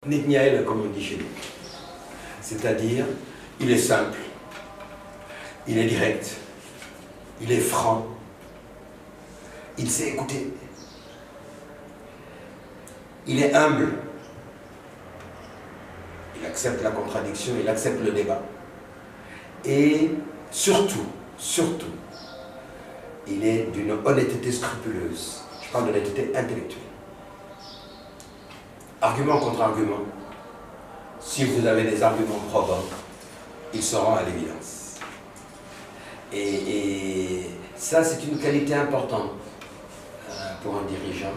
Nitniaël, comme on dit chez nous. C'est-à-dire, il est simple, il est direct, il est franc, il sait écouter, il est humble, il accepte la contradiction, il accepte le débat. Et surtout, il est d'une honnêteté scrupuleuse. Je parle d'honnêteté intellectuelle. Argument contre argument, si vous avez des arguments probants, ils seront à l'évidence. Et ça, c'est une qualité importante pour un dirigeant,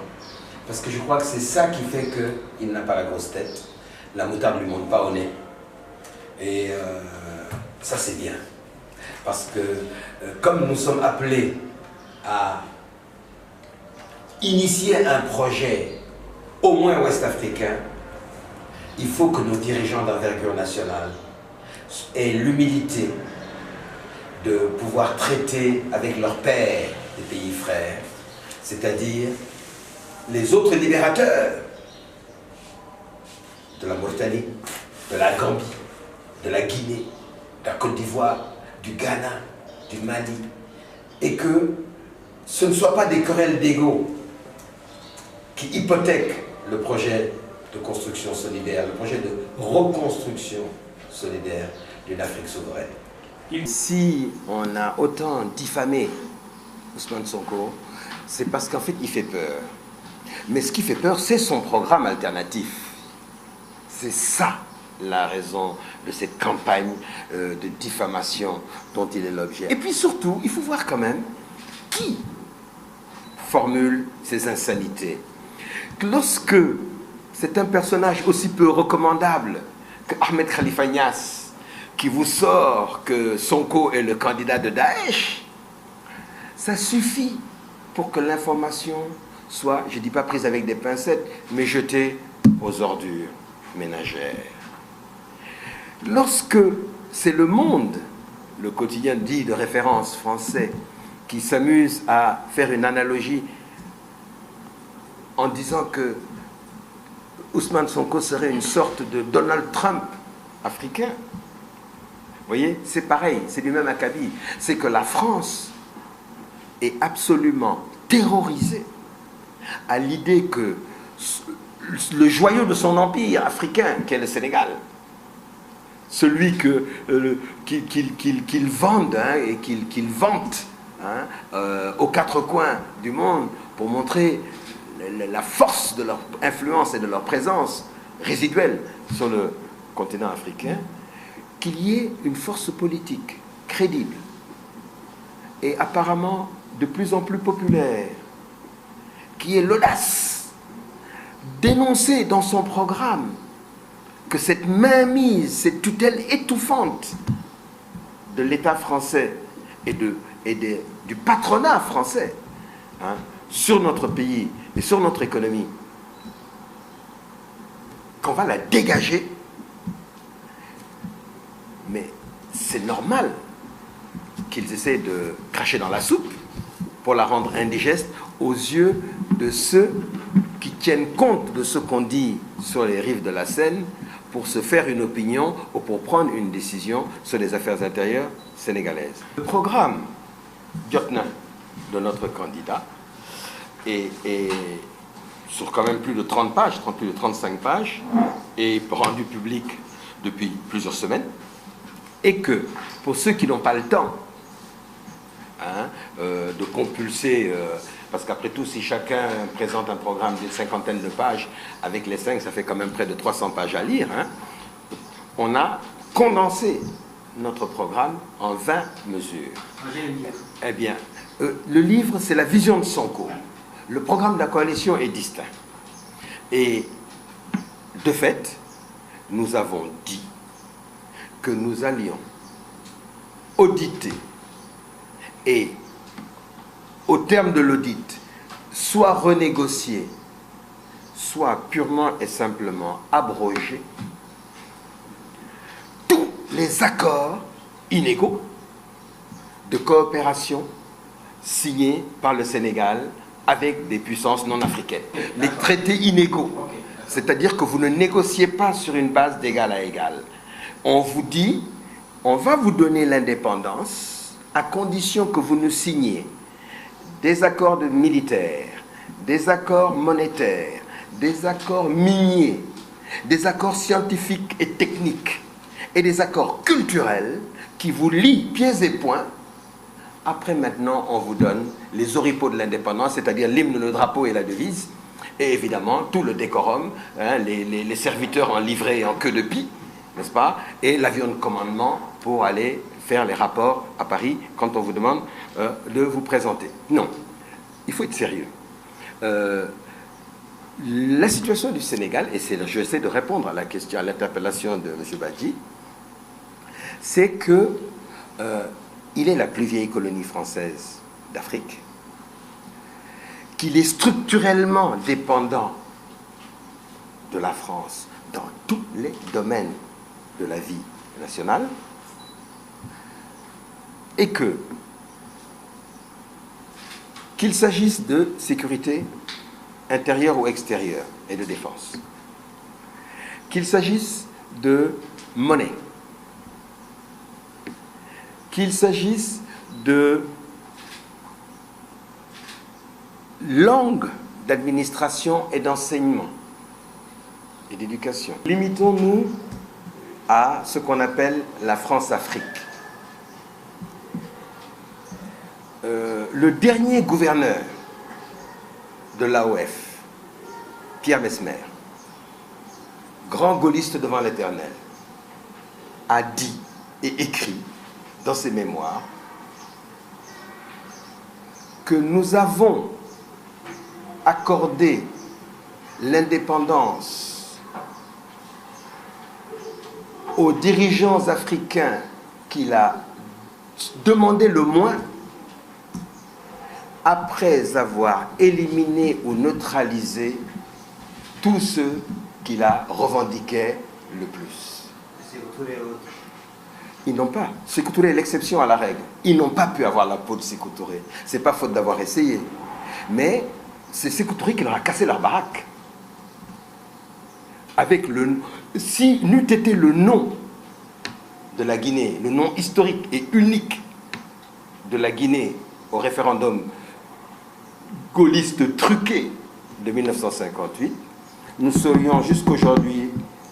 parce que je crois que c'est ça qui fait qu'il n'a pas la grosse tête, la moutarde ne lui monte pas au nez. Et ça, c'est bien. Parce que comme nous sommes appelés à initier un projet au moins ouest-africain, il faut que nos dirigeants d'envergure nationale aient l'humilité de pouvoir traiter avec leurs pairs des pays frères, c'est-à-dire les autres libérateurs de la Mauritanie, de la Gambie, de la Guinée, de la Côte d'Ivoire, du Ghana, du Mali, et que ce ne soient pas des querelles d'ego qui hypothèquent le projet de construction solidaire, le projet de reconstruction solidaire d'une Afrique souveraine. Si on a autant diffamé Ousmane Sonko, c'est parce qu'en fait il fait peur. Mais ce qui fait peur, c'est son programme alternatif. C'est ça la raison de cette campagne de diffamation dont il est l'objet. Et puis surtout, il faut voir quand même qui formule ces insanités. Lorsque c'est un personnage aussi peu recommandable que Ahmed Khalifa Niasse qui vous sort que Sonko est le candidat de Daesh, ça suffit pour que l'information soit, je ne dis pas prise avec des pincettes, mais jetée aux ordures ménagères. Lorsque c'est Le Monde, le quotidien dit de référence français, qui s'amuse à faire une analogie en disant que Ousmane Sonko serait une sorte de Donald Trump africain. Vous voyez, c'est pareil, c'est du même acabit. C'est que la France est absolument terrorisée à l'idée que le joyau de son empire africain, qu'est le Sénégal, celui qu'il vende et qu'il vante aux quatre coins du monde pour montrer la force de leur influence et de leur présence résiduelle sur le continent africain, qu'il y ait une force politique crédible et apparemment de plus en plus populaire, qui ait l'audace d'énoncer dans son programme que cette mainmise, cette tutelle étouffante de l'État français et du patronat français sur notre pays et sur notre économie, qu'on va la dégager. Mais c'est normal qu'ils essaient de cracher dans la soupe pour la rendre indigeste aux yeux de ceux qui tiennent compte de ce qu'on dit sur les rives de la Seine pour se faire une opinion ou pour prendre une décision sur les affaires intérieures sénégalaises. Le programme Diotna de notre candidat est sur quand même plus de 30 pages, plus de 35 pages, est rendu public depuis plusieurs semaines, et que pour ceux qui n'ont pas le temps de compulser, parce qu'après tout, si chacun présente un programme d'une cinquantaine de pages, avec les 5, ça fait quand même près de 300 pages à lire, on a condensé notre programme en 20 mesures. Eh bien, le livre, c'est la vision de Sonko. Le programme de la coalition est distinct. Et de fait, nous avons dit que nous allions auditer et, au terme de l'audit, soit renégocier, soit purement et simplement abroger tous les accords inégaux de coopération signés par le Sénégal avec des puissances non africaines. Les traités inégaux C'est-à-dire que vous ne négociez pas sur une base d'égal à égal. On vous dit, on va vous donner l'indépendance à condition que vous nous signiez des accords militaires, des accords monétaires, des accords miniers, des accords scientifiques et techniques et des accords culturels qui vous lient pieds et poings. Après, maintenant, on vous donne les oripeaux de l'indépendance, c'est-à-dire l'hymne, le drapeau et la devise, et évidemment tout le décorum, hein, les serviteurs en livrée et en queue de pie, n'est-ce pas, et l'avion de commandement pour aller faire les rapports à Paris quand on vous demande de vous présenter. Non, il faut être sérieux. La situation du Sénégal, et je essaie de répondre à la question, à l'interpellation de M. Badji, c'est que il est la plus vieille colonie française d'Afrique, qu'il est structurellement dépendant de la France dans tous les domaines de la vie nationale, et qu'il s'agisse de sécurité intérieure ou extérieure et de défense, qu'il s'agisse de monnaie, qu'il s'agisse de langue d'administration et d'enseignement et d'éducation. Limitons-nous à ce qu'on appelle la France-Afrique. Le dernier gouverneur de l'AOF, Pierre Messmer, grand gaulliste devant l'Éternel, a dit et écrit dans ses mémoires que nous avons accordé l'indépendance aux dirigeants africains qu'il a demandé le moins après avoir éliminé ou neutralisé tous ceux qu'il a revendiqués le plus. Ils n'ont pas. Sékou Touré est l'exception à la règle. Ils n'ont pas pu avoir la peau de Sékou Touré. Ce n'est pas faute d'avoir essayé. Mais c'est Sékou Touré qui leur a cassé leur baraque. Avec si n'eût été le nom de la Guinée, le nom historique et unique de la Guinée au référendum gaulliste truqué de 1958, nous serions jusqu'aujourd'hui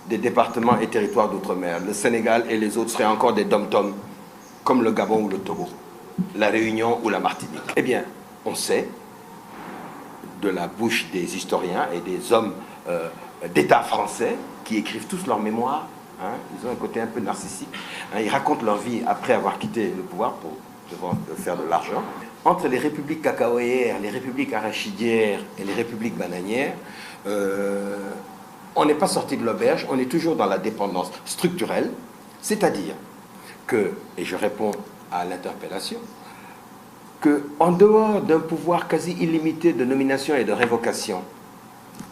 des départements et territoires d'outre-mer. Le Sénégal et les autres seraient encore des dom-toms, comme le Gabon ou le Togo, la Réunion ou la Martinique. Eh bien, on sait, de la bouche des historiens et des hommes d'État français, qui écrivent tous leurs mémoires, hein, ils ont un côté un peu narcissique, hein, ils racontent leur vie après avoir quitté le pouvoir pour faire de l'argent. Entre les républiques cacaoyères, les républiques arachidières et les républiques bananières, on n'est pas sorti de l'auberge, on est toujours dans la dépendance structurelle, c'est-à-dire que, et je réponds à l'interpellation, qu'en dehors d'un pouvoir quasi illimité de nomination et de révocation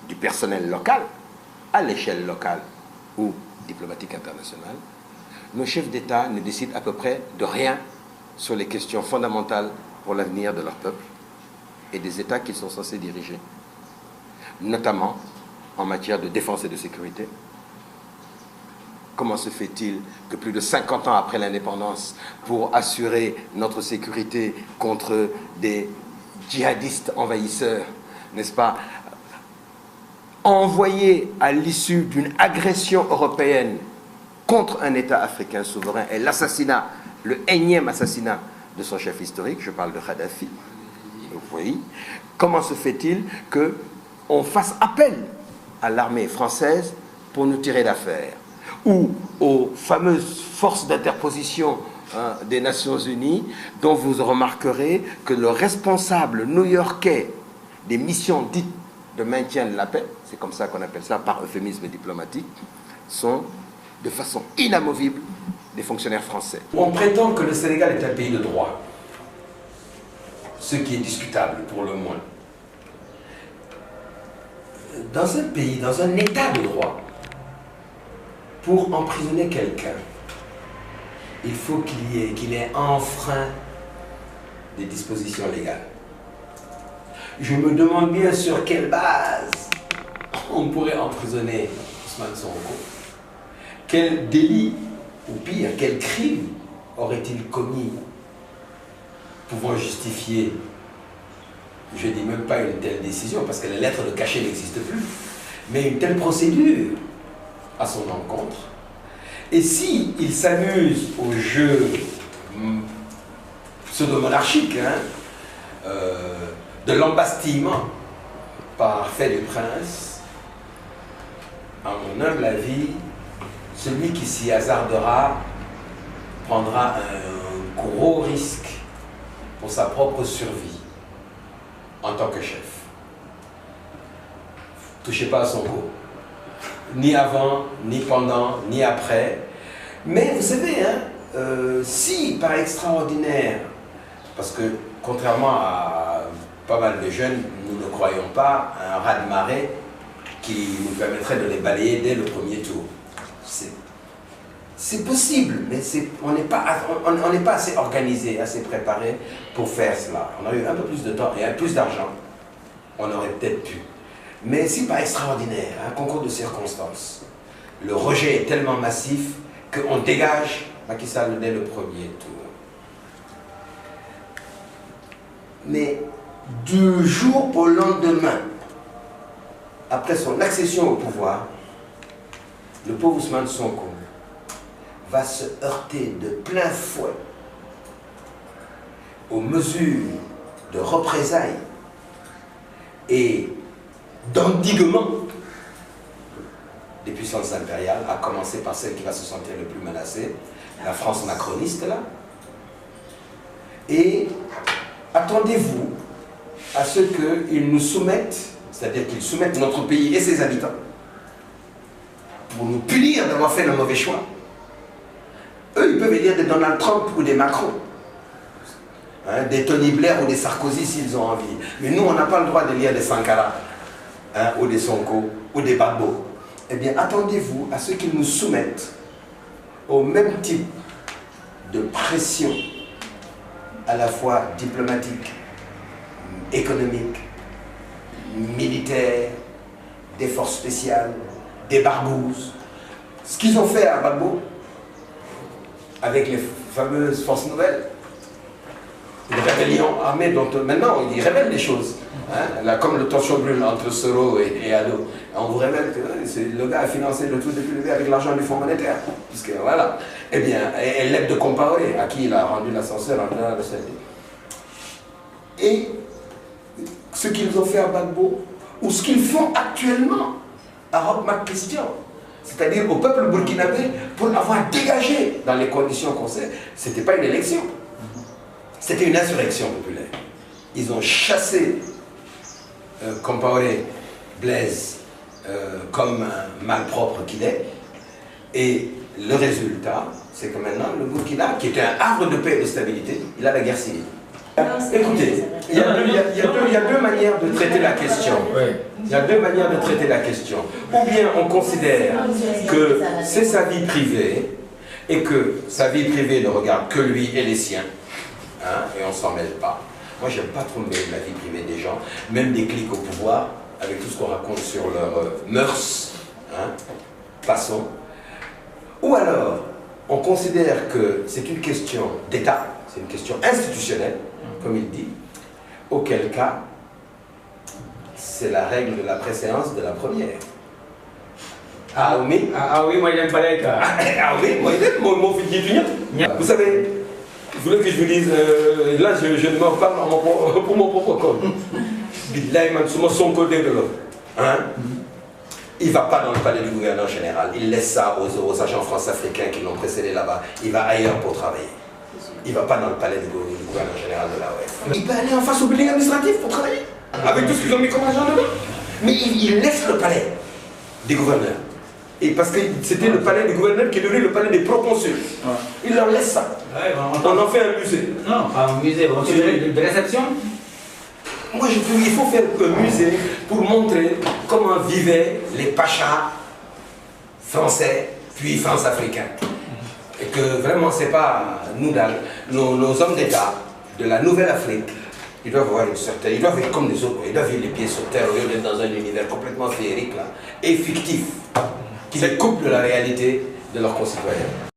du personnel local, à l'échelle locale ou diplomatique internationale, nos chefs d'État ne décident à peu près de rien sur les questions fondamentales pour l'avenir de leur peuple et des États qu'ils sont censés diriger, notamment en matière de défense et de sécurité. Comment se fait-il que plus de 50 ans après l'indépendance, pour assurer notre sécurité contre des djihadistes envahisseurs, n'est-ce pas, envoyés à l'issue d'une agression européenne contre un État africain souverain et l'assassinat, le énième assassinat de son chef historique, je parle de Kadhafi, vous voyez, comment se fait-il qu'on fasse appel à l'armée française pour nous tirer d'affaire, ou aux fameuses forces d'interposition des Nations Unies, dont vous remarquerez que le responsable new-yorkais des missions dites de maintien de la paix, c'est comme ça qu'on appelle ça par euphémisme diplomatique, sont de façon inamovible des fonctionnaires français. On prétend que le Sénégal est un pays de droit, ce qui est discutable pour le moins. Dans un pays, dans un état de droit, pour emprisonner quelqu'un, il faut qu'il ait enfreint des dispositions légales. Je me demande bien sur quelle base on pourrait emprisonner Ousmane Sonko? Quel délit, ou pire, quel crime aurait-il commis pouvant justifier, je ne dis même pas une telle décision, parce que la lettre de cachet n'existe plus, mais une telle procédure à son encontre? Et si il s'amuse au jeu pseudo-monarchique de l'embastillement par fait du prince, à mon humble avis, celui qui s'y hasardera prendra un gros risque pour sa propre survie en tant que chef. Touchez pas à Sonko, ni avant, ni pendant, ni après. Mais vous savez, si par extraordinaire, parce que contrairement à pas mal de jeunes, nous ne croyons pas à un raz-de-marée qui nous permettrait de les balayer dès le premier tour. C'est possible, mais on n'est pas assez organisé, assez préparé pour faire cela. On a eu un peu plus de temps et un peu plus d'argent, on aurait peut-être pu. Mais si par extraordinaire, un concours de circonstances, le rejet est tellement massif qu'on dégage Macky Sall dès le premier tour. Mais du jour au lendemain, après son accession au pouvoir, le pauvre Ousmane Sonko va se heurter de plein fouet aux mesures de représailles et d'endiguement des puissances impériales, à commencer par celle qui va se sentir le plus menacée, la France macroniste là. Et attendez-vous à ce qu'ils nous soumettent, c'est-à-dire qu'ils soumettent notre pays et ses habitants, pour nous punir d'avoir fait le mauvais choix. Eux, ils peuvent élire des Donald Trump ou des Macron, des Tony Blair ou des Sarkozy s'ils ont envie. Mais nous, on n'a pas le droit d'élire des Sankara, ou des Sonko, ou des Gbagbo. Eh bien, attendez-vous à ce qu'ils nous soumettent au même type de pression, à la fois diplomatique, économique, militaire, des forces spéciales, des barbouzes. Ce qu'ils ont fait à Gbagbo, avec les fameuses forces nouvelles, une rébellion armée dont maintenant ils révèlent les choses. Là, comme le torchon brûle entre Soro et Ado, on vous révèle que le gars a financé le tout depuis le début avec l'argent du Fonds monétaire. Puisque voilà. Eh bien, et l'aide de Compaoré, à qui il a rendu l'ascenseur en dehors de sa vie. Et ce qu'ils ont fait à Gbagbo, ou ce qu'ils font actuellement à Roch Marc Christian, c'est-à-dire au peuple burkinabé, pour avoir dégagé dans les conditions qu'on sait, ce n'était pas une élection, c'était une insurrection populaire. Ils ont chassé Compaoré, Blaise, comme un malpropre qu'il est, et le résultat, c'est que maintenant, le Burkina, qui était un havre de paix et de stabilité, il a la guerre civile. Écoutez, il y a deux manières de traiter la question. Il y a deux manières de traiter la question. Ou bien on considère que c'est sa vie privée et que sa vie privée ne regarde que lui et les siens, et on ne s'en mêle pas. Moi, j'aime pas trop mêler la vie privée des gens, même des clics au pouvoir, avec tout ce qu'on raconte sur leurs mœurs, façon. Ou alors, on considère que c'est une question d'État, c'est une question institutionnelle, comme il dit, auquel cas, c'est la règle de la préséance de la première. Ah oui, moi j'aime pas les cas. Ah oui, moi j'aime mon fils du Vous savez, vous voulez que je vous dise, là je ne m'en parle pour mon propre compte. Il ne va pas dans le palais du gouverneur général, il laisse ça aux agents france-africains qui l'ont précédé là-bas, il va ailleurs pour travailler. Il ne va pas dans le palais du gouverneur général de l'AOF. Il peut aller en face au building administratif pour travailler, avec tout ce qu'ils ont mis comme agent dedans. Mais il laisse le palais des gouverneurs. Et parce que c'était le palais des gouverneurs qui est devenu le palais des proconsuls. Il leur laisse ça. On en fait un musée. Non, pas un musée, de réception. Moi, je trouve qu'il faut faire un musée pour montrer comment vivaient les pachas français, puis france-africains. Et que vraiment, c'est pas nous, nos hommes d'État de la Nouvelle-Afrique Ils doivent avoir une certaine... Ils doivent être comme les autres, ils doivent vivre les pieds sur terre au lieu d'être dans un univers complètement féerique là, et fictif, qui les coupe de la réalité de leurs concitoyens.